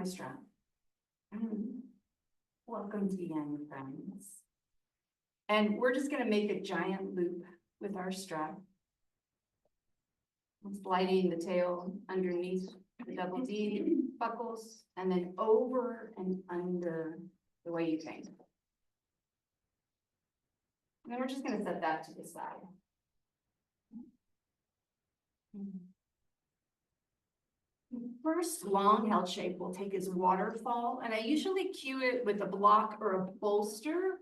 my strap. Welcome to Yin, friends. And we're just gonna make a giant loop with our strap. Sliding the tail underneath the double D buckles and then over and under the way you came. And then we're just gonna set that to the side. The first long held shape we'll take is waterfall, and I usually cue it with a block or a bolster.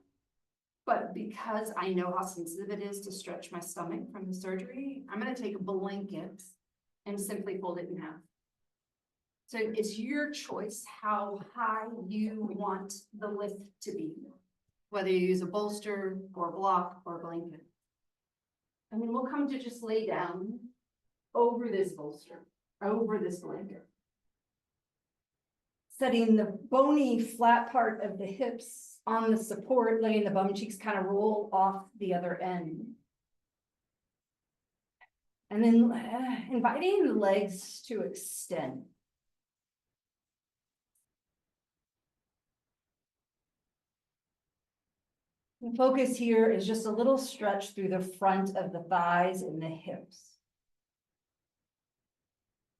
But because I know how sensitive it is to stretch my stomach from the surgery, I'm gonna take a blanket and simply fold it in half. So it's your choice how high you want the lift to be, whether you use a bolster or a block or a blanket. And then we'll come to just lay down over this bolster, over this blanket. Setting the bony flat part of the hips on the support, letting the bum cheeks kind of roll off the other end. And then inviting the legs to extend. The focus here is just a little stretch through the front of the thighs and the hips.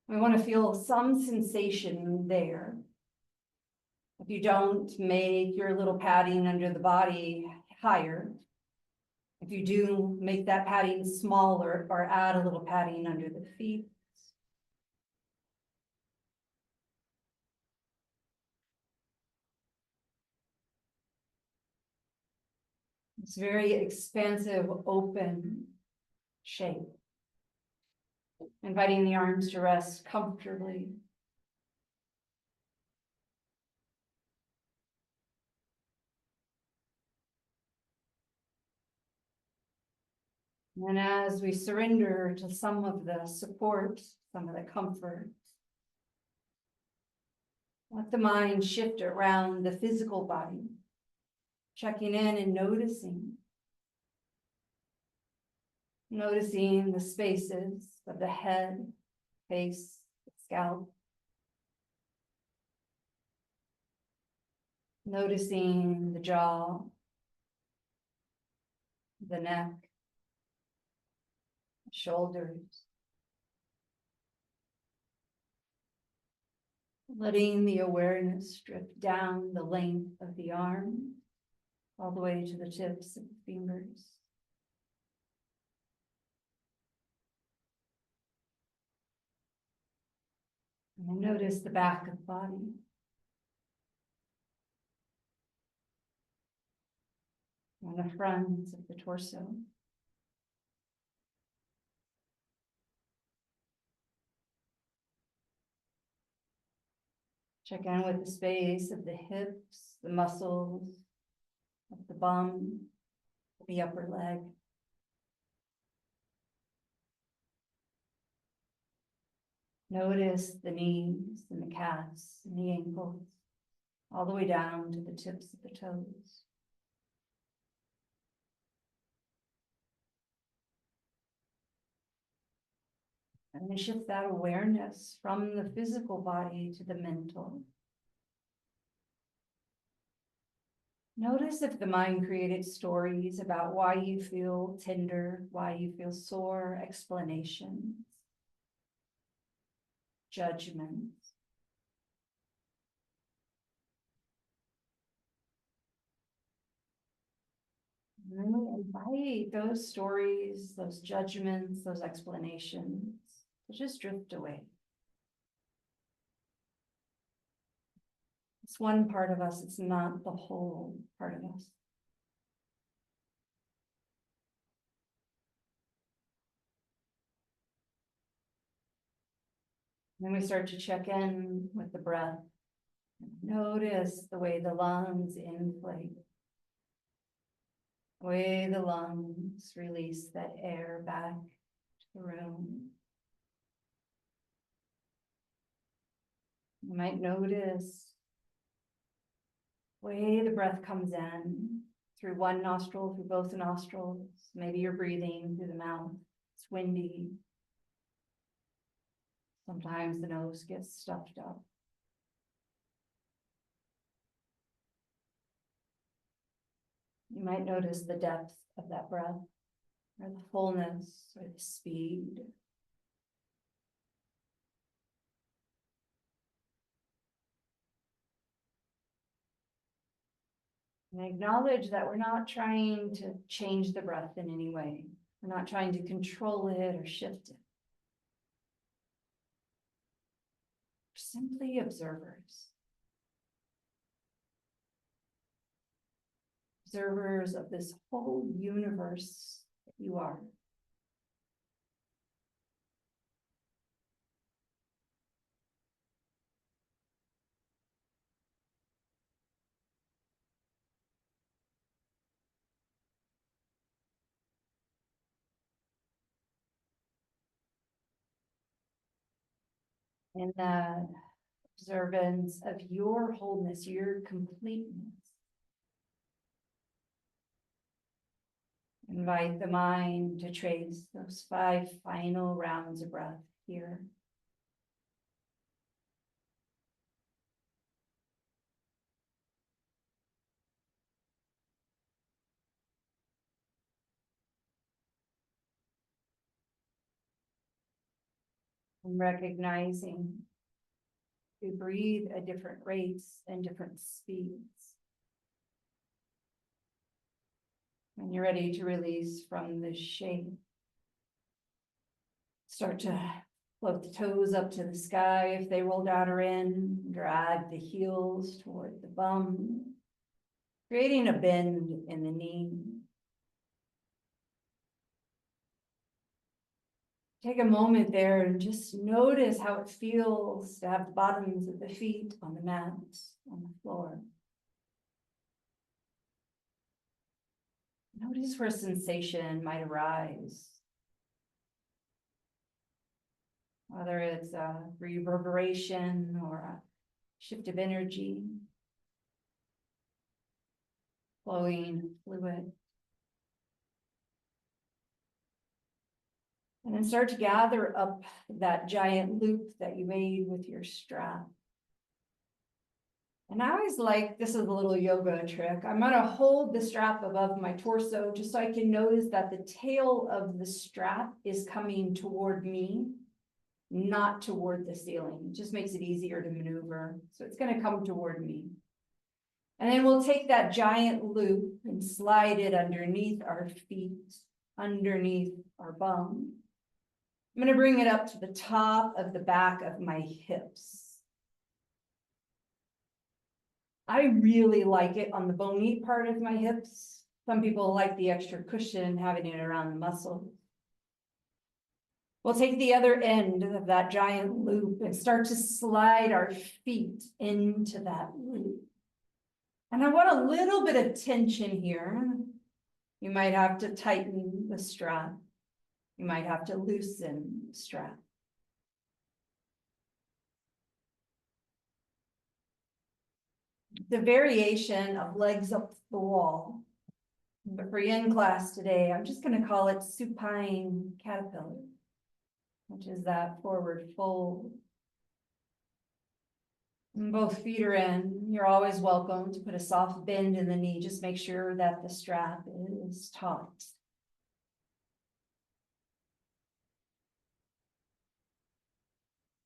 We want to feel some sensation there. If you don't, make your little padding under the body higher. If you do, make that padding smaller or add a little padding under the feet. It's very expansive, open shape. Inviting the arms to rest comfortably. And as we surrender to some of the support, some of the comfort, let the mind shift around the physical body, checking in and noticing. Noticing the spaces of the head, face, scalp. Noticing the jaw, the neck, shoulders. Letting the awareness drift down the length of the arm, all the way to the tips of the fingers. And notice the back of the body. And the fronts of the torso. Check in with the space of the hips, the muscles of the bum, the upper leg. Notice the knees and the calves and the ankles, all the way down to the tips of the toes. And then shift that awareness from the physical body to the mental. Notice if the mind created stories about why you feel tender, why you feel sore, explanations, judgments. And then invite those stories, those judgments, those explanations to just drift away. It's one part of us, it's not the whole part of us. Then we start to check in with the breath. Notice the way the lungs inflate. The way the lungs release that air back to the room. You might notice the way the breath comes in through one nostril, through both nostrils. Maybe you're breathing through the mouth. It's windy. Sometimes the nose gets stuffed up. You might notice the depth of that breath, or the fullness, or the speed. And acknowledge that we're not trying to change the breath in any way. We're not trying to control it or shift it. We're simply observers. Observers of this whole universe that you are. In the observance of your wholeness, your completeness. Invite the mind to trace those 5 final rounds of breath here. And recognizing we breathe at different rates and different speeds. When you're ready to release from this shape, start to float the toes up to the sky if they roll down or in. Drag the heels toward the bum, creating a bend in the knee. Take a moment there and just notice how it feels to have the bottoms of the feet on the mat, on the floor. Notice where sensation might arise. Whether it's a reverberation or a shift of energy, flowing fluid. And then start to gather up that giant loop that you made with your strap. And I always like, this is a little yoga trick. I'm gonna hold the strap above my torso just so I can notice that the tail of the strap is coming toward me, not toward the ceiling. It just makes it easier to maneuver. So it's gonna come toward me. And then we'll take that giant loop and slide it underneath our feet, underneath our bum. I'm gonna bring it up to the top of the back of my hips. I really like it on the bony part of my hips. Some people like the extra cushion, having it around the muscle. We'll take the other end of that giant loop and start to slide our feet into that loop. And I want a little bit of tension here. You might have to tighten the strap. You might have to loosen the strap. The variation of legs up the wall. But for yin class today, I'm just going to call it supine caterpillar, which is that forward fold. And both feet are in. You're always welcome to put a soft bend in the knee. Just make sure that the strap is taut.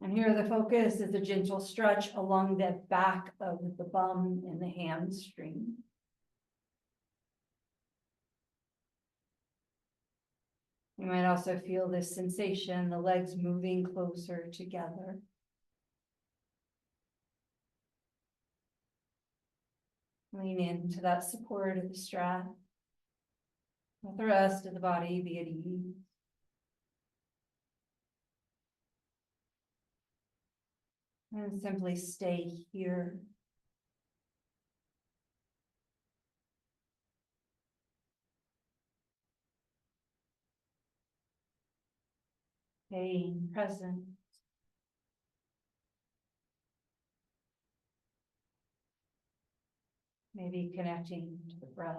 And here the focus is a gentle stretch along the back of the bum and the hamstring. You might also feel this sensation, the legs moving closer together. Lean into that support of the strap. Let the rest of the body be at ease. And simply stay here. Staying present. Maybe connecting to the breath.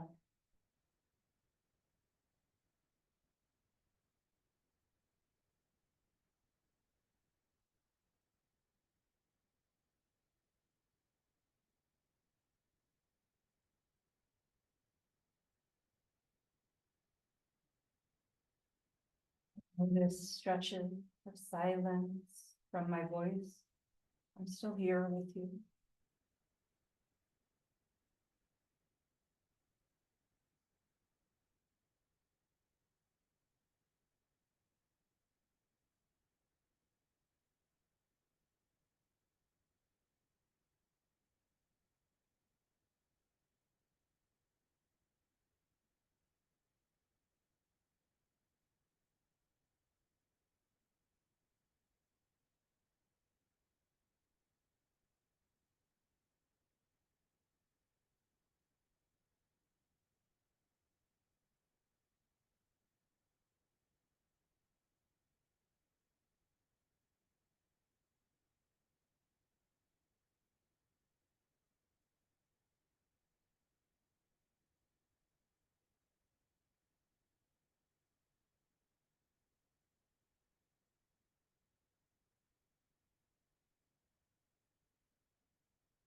Notice stretches of silence from my voice. I'm still here with you.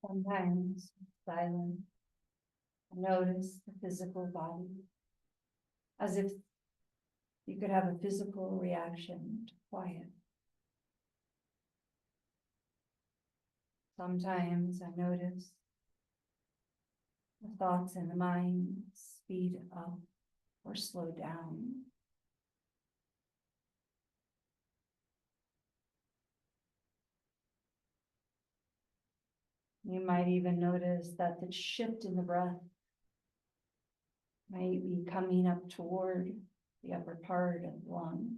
Sometimes silence. Notice the physical body, as if you could have a physical reaction to quiet. Sometimes I notice the thoughts in the mind speed up or slow down. You might even notice that the shift in the breath might be coming up toward the upper part of the lung.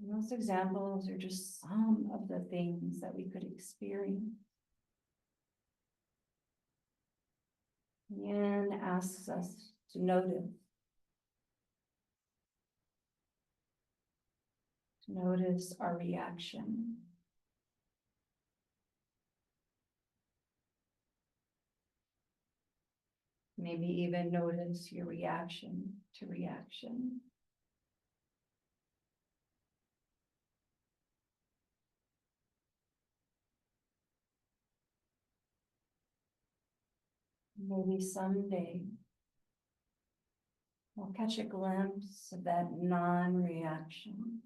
And those examples are just some of the things that we could experience. Yin asks us to notice our reaction. Maybe even notice your reaction to reaction. Maybe someday we'll catch a glimpse of that non-reaction.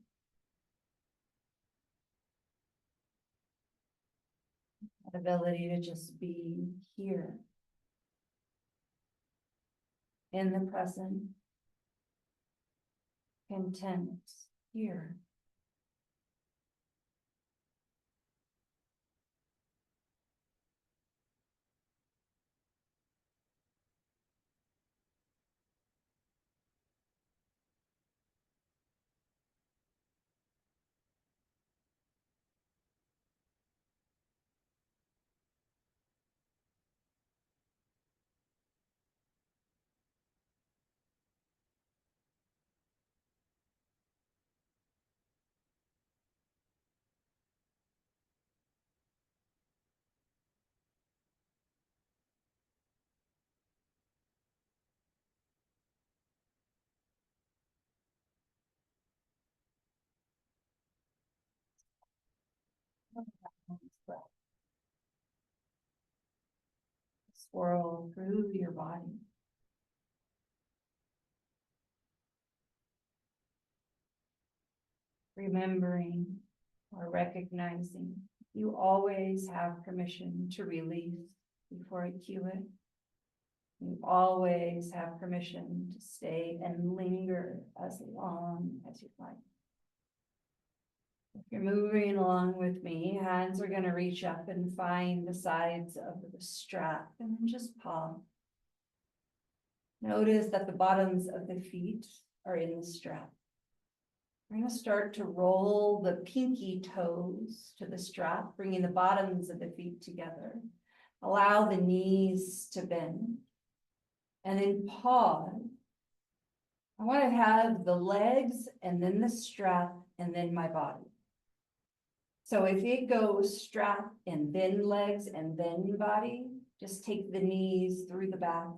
That ability to just be here in the present, content here. Swirl through your body. Remembering or recognizing you always have permission to release before I cue it. You always have permission to stay and linger as long as you like. If you're moving along with me, hands are going to reach up and find the sides of the strap and then just pause. Notice that the bottoms of the feet are in the strap. We're going to start to roll the pinky toes to the strap, bringing the bottoms of the feet together. Allow the knees to bend. And then pause. I want to have the legs and then the strap and then my body. So if it goes strap and then legs and then body, just take the knees through the back.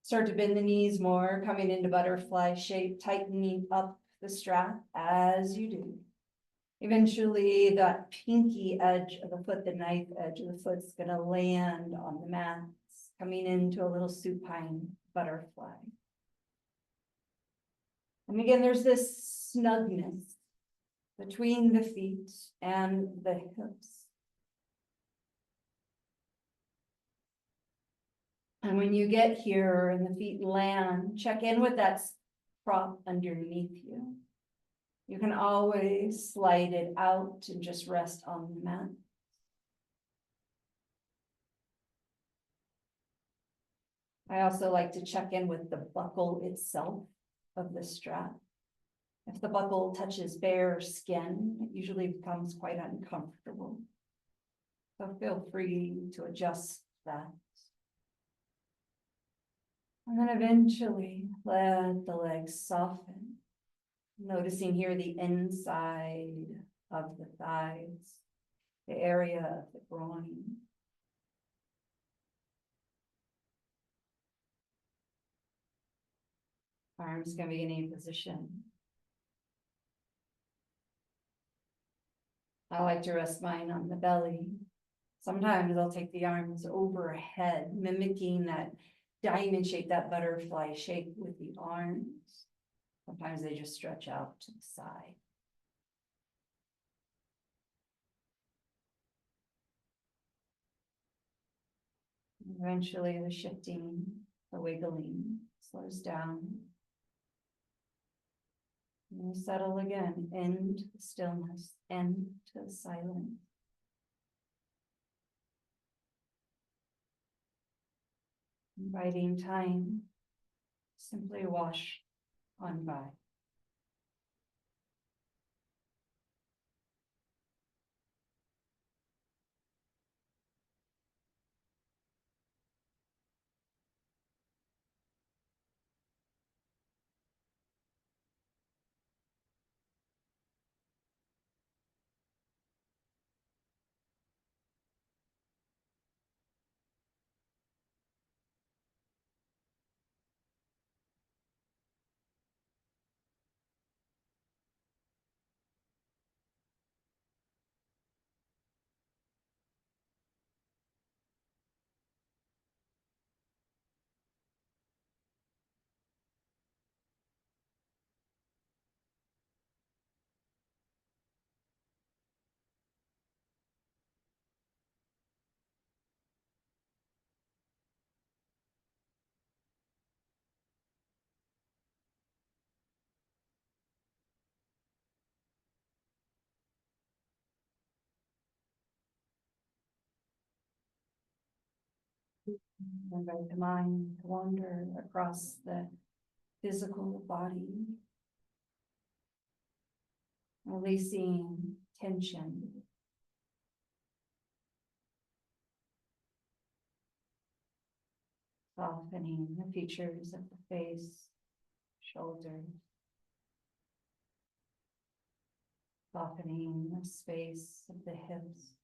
Start to bend the knees more, coming into butterfly shape, tightening up the strap as you do. Eventually, that pinky edge of the foot, the knife edge of the foot is going to land on the mat, coming into a little supine butterfly. And again, there's this snugness between the feet and the hips. And when you get here and the feet land, check in with that prop underneath you. You can always slide it out and just rest on the mat. I also like to check in with the buckle itself of the strap. If the buckle touches bare skin, it usually becomes quite uncomfortable. So feel free to adjust that. And then eventually let the legs soften. Noticing here the inside of the thighs, the area of the groin. Arms can be in any position. I like to rest mine on the belly. Sometimes I'll take the arms overhead, mimicking that diamond shape, that butterfly shape with the arms. Sometimes they just stretch out to the side. Eventually the shifting, the wiggling slows down. And you settle again into the stillness, into the silence. Inviting time, simply wash on by. Invite the mind to wander across the physical body, releasing tension. Softening the features of the face, shoulders. Softening the space of the hips.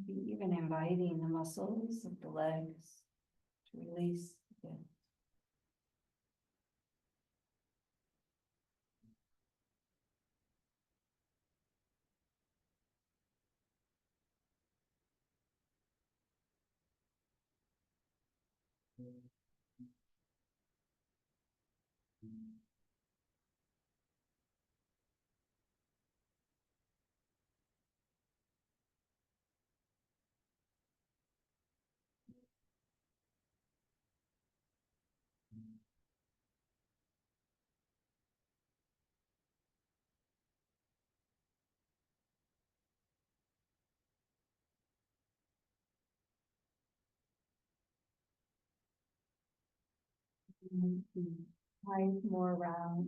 Maybe even inviting the muscles of the legs to release a bit. Eyes more round.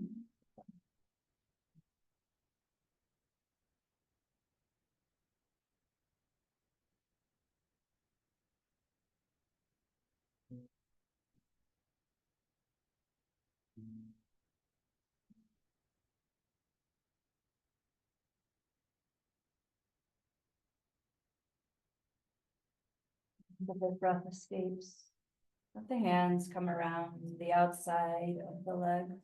The breath escapes. Let the hands come around the outside of the legs.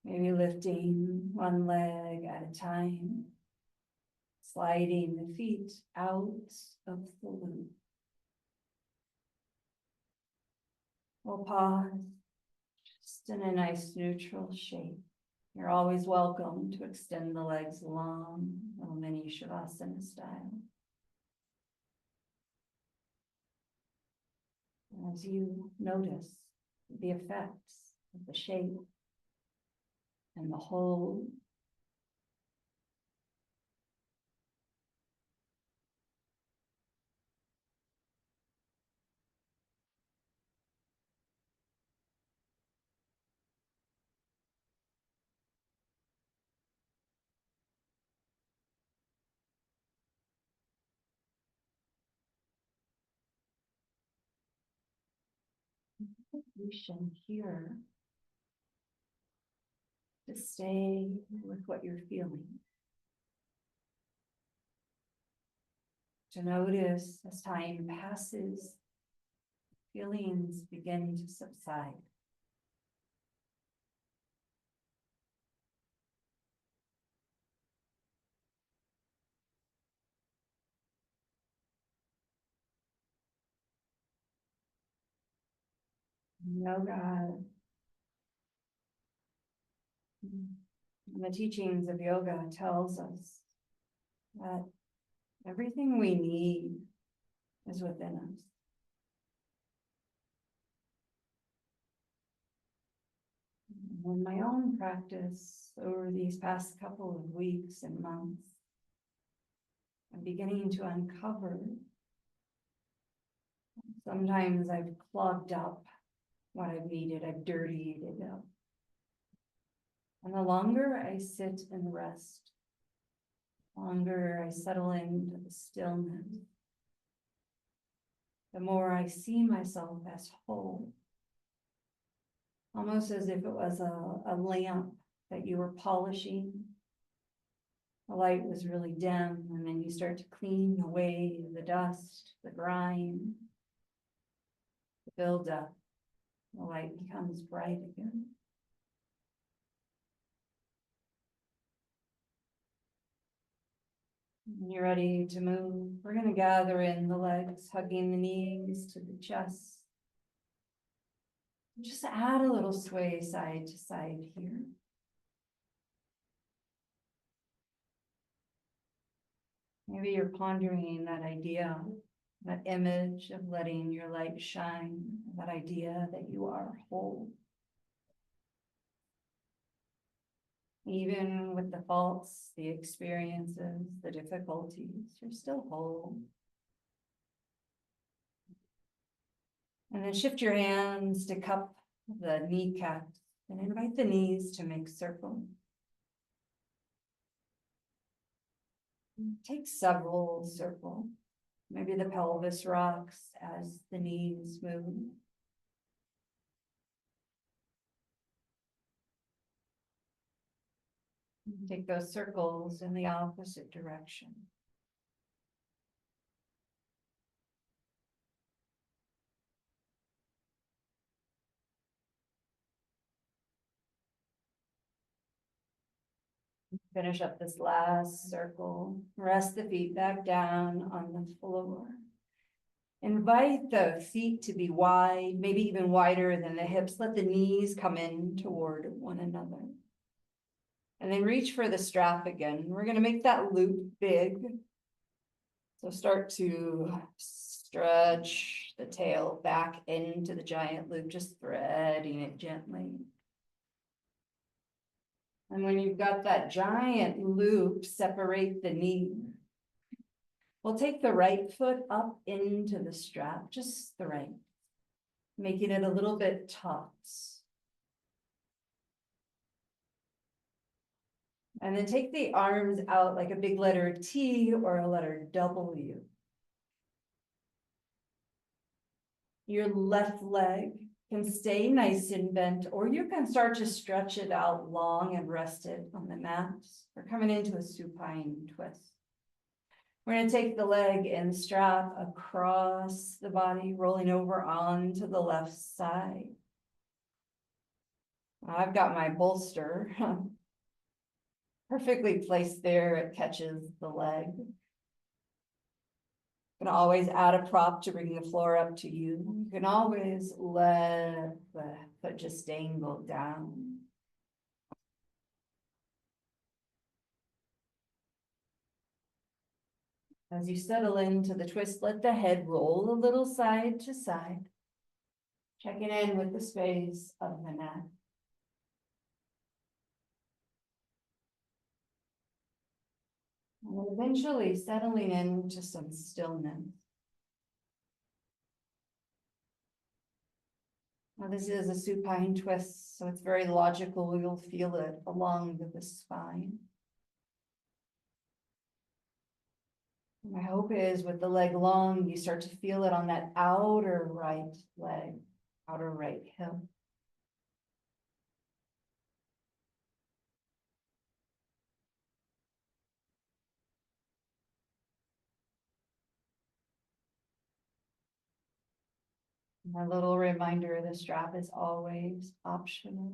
Maybe lifting one leg at a time. Sliding the feet out of the loop. We'll pause, just in a nice neutral shape. You're always welcome to extend the legs long, little mini Shavasana style. As you notice the effects of the shape and the hold, invitation here to stay with what you're feeling. To notice as time passes, feelings begin to subside. Yoga, and the teachings of yoga tells us that everything we need is within us. In my own practice over these past couple of weeks and months, I'm beginning to uncover. Sometimes I've clogged up what I've needed, I've dirtied it up. And the longer I sit and rest, the longer I settle into the stillness, the more I see myself as whole. Almost as if it was a lamp that you were polishing. The light was really dim, and then you start to clean away the dust, the grime, the buildup. The light becomes bright again. When you're ready to move, we're going to gather in the legs, hugging the knees to the chest. Just add a little sway side to side here. Maybe you're pondering that idea, that image of letting your light shine, that idea that you are whole. Even with the faults, the experiences, the difficulties, you're still whole. And then shift your hands to cup the kneecaps and invite the knees to make circle. Take several circles. Maybe the pelvis rocks as the knees move. Take those circles in the opposite direction. Finish up this last circle. Rest the feet back down on the floor. Invite the feet to be wide, maybe even wider than the hips. Let the knees come in toward one another. And then reach for the strap again. We're going to make that loop big. So start to stretch the tail back into the giant loop, just threading it gently. And when you've got that giant loop, separate the knee. We'll take the right foot up into the strap, just the right, making it a little bit tops. And then take the arms out like a big letter T or a letter W. Your left leg can stay nice and bent, or you can start to stretch it out long and rest it on the mat. We're coming into a supine twist. We're going to take the leg and strap across the body, rolling over onto the left side. I've got my bolster perfectly placed there. It catches the leg. You can always add a prop to bring the floor up to you. You can always let the foot just dangle down. As you settle into the twist, let the head roll a little side to side. Checking in with the space of the neck. And then eventually settling into some stillness. Now this is a supine twist, so it's very logical. You'll feel it along the spine. My hope is with the leg long, you start to feel it on that outer right leg, outer right hip. A little reminder, the strap is always optional.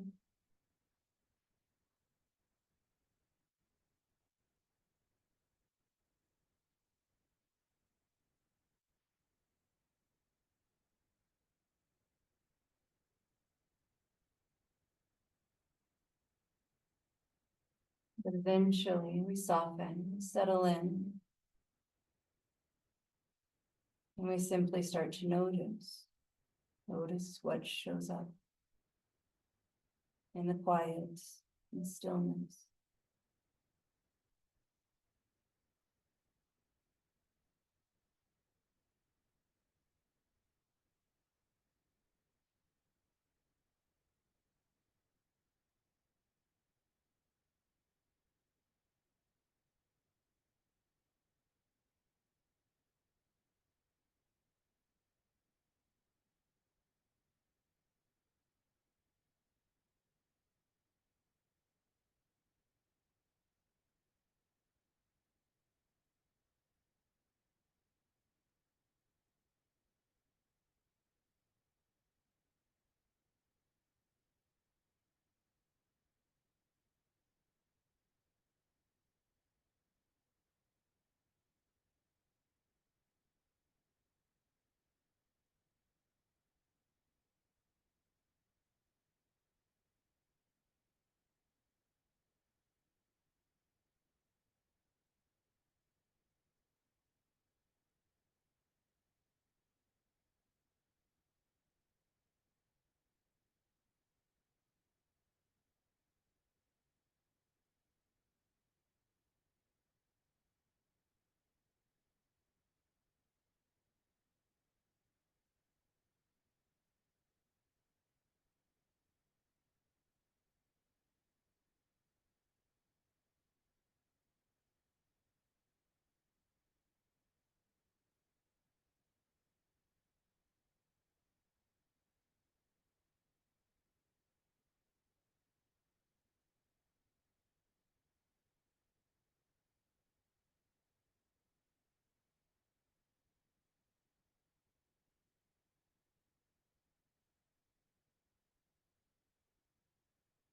But eventually we soften, settle in. And we simply start to notice. Notice what shows up in the quiet and stillness.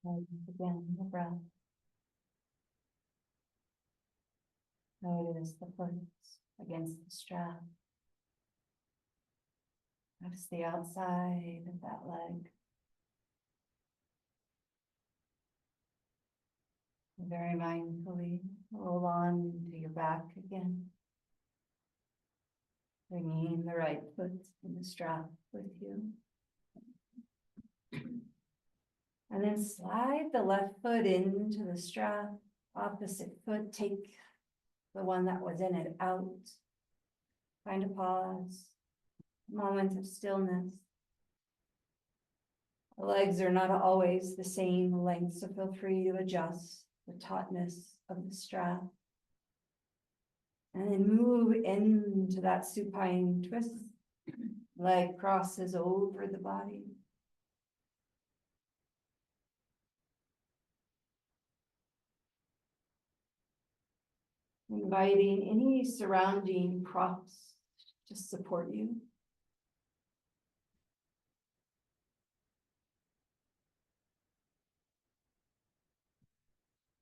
And again, the breath. Notice the foot against the strap. Notice the outside of that leg. Very mindfully roll on to your back again. Bringing the right foot in the strap with you. And then slide the left foot into the strap. Opposite foot, take the one that was in it out. Find a pause. Moment of stillness. The legs are not always the same length, so feel free to adjust the tautness of the strap. And then move into that supine twist. Leg crosses over the body. Inviting any surrounding props to support you.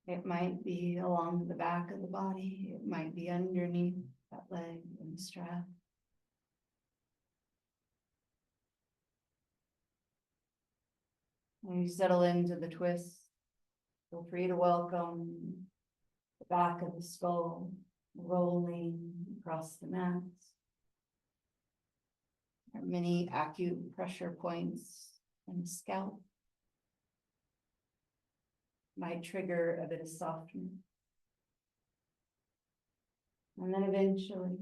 It might be along the back of the body. It might be underneath that leg and the strap. When you settle into the twist, feel free to welcome the back of the skull rolling across the mat. There are many acupressure points in the scalp. Might trigger a bit of softening. And then eventually,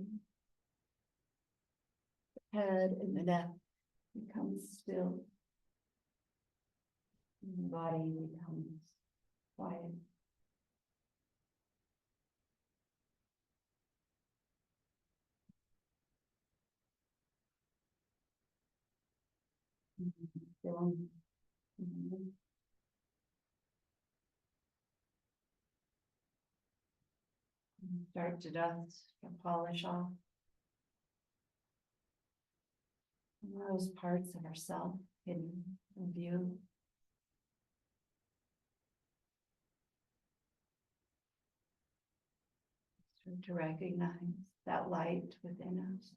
the head and the neck becomes still. And the body becomes quiet. Feeling. Start to dust and polish off those parts of ourselves hidden in view. Start to recognize that light within us.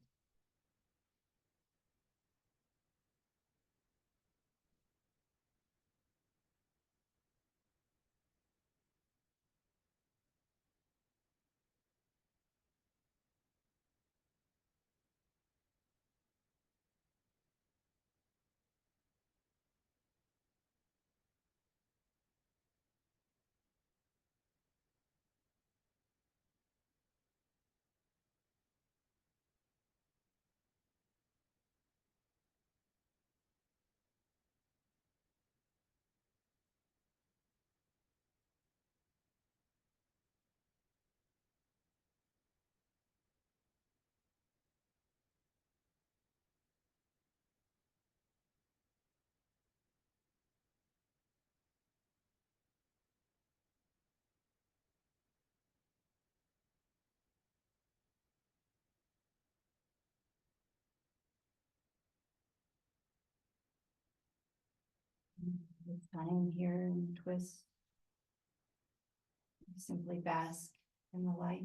This time here and twist. Simply bask in the light.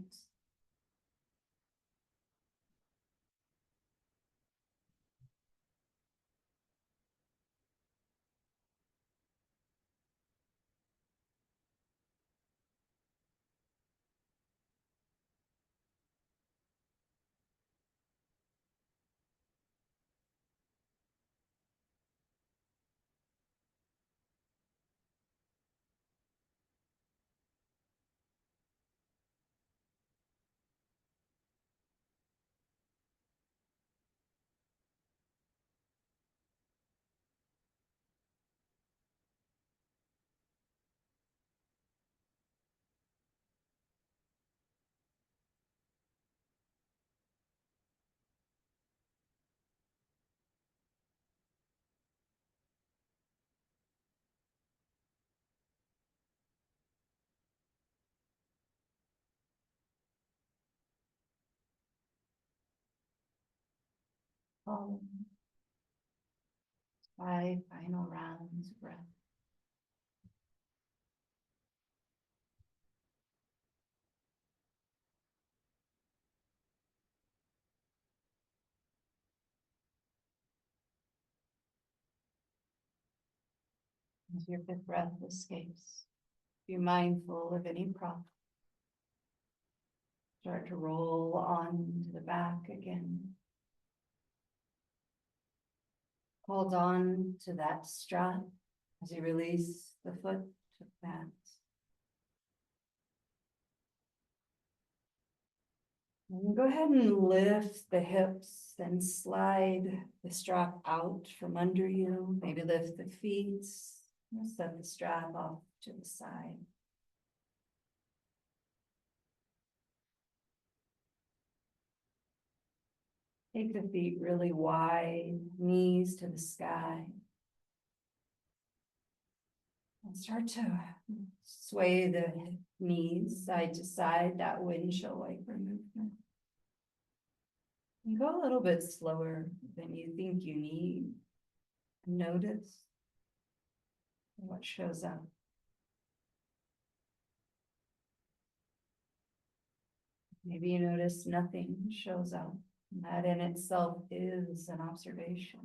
Oh, 5 final rounds of breath. As your 5th breath escapes, be mindful of any prop. Start to roll on to the back again. Hold on to that strap as you release the foot to the mat. And go ahead and lift the hips, then slide the strap out from under you. Maybe lift the feet, set the strap off to the side. Take the feet really wide, knees to the sky. And start to sway the knees side to side, that windshield wiper movement. And go a little bit slower than you think you need. Notice what shows up. Maybe you notice nothing shows up. And that in itself is an observation.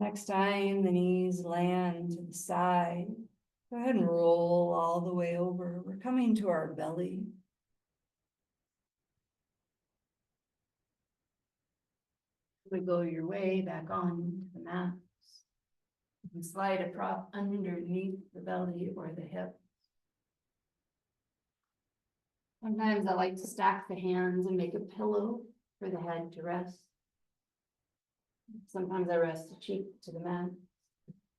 Next time the knees land to the side, go ahead and roll all the way over. We're coming to our belly. Wiggle your way back on the mat. You can slide a prop underneath the belly or the hip. Sometimes I like to stack the hands and make a pillow for the head to rest. Sometimes I rest a cheek to the mat.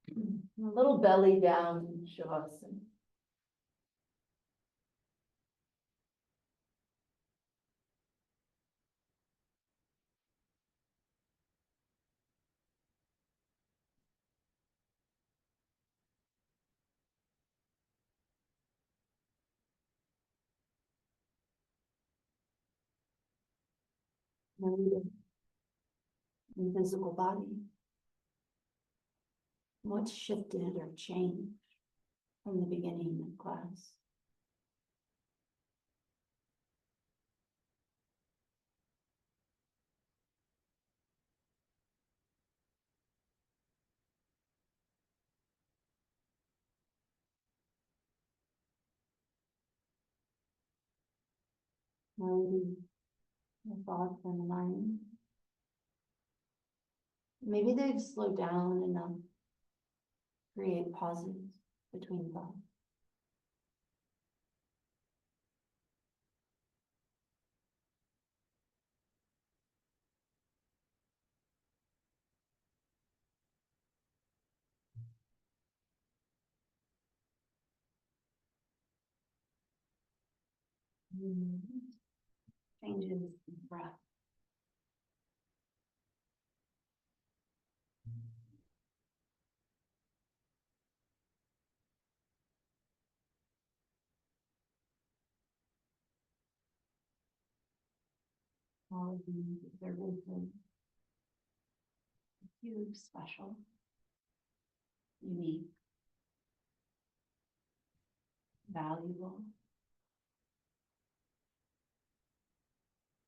A little belly down, shavasana. And the physical body. What's shifted or changed from the beginning of class? Maybe the thoughts and the mind. Maybe they've slowed down enough to create pauses between thoughts. Changes in breath. All of these observances, huge, special, unique, valuable.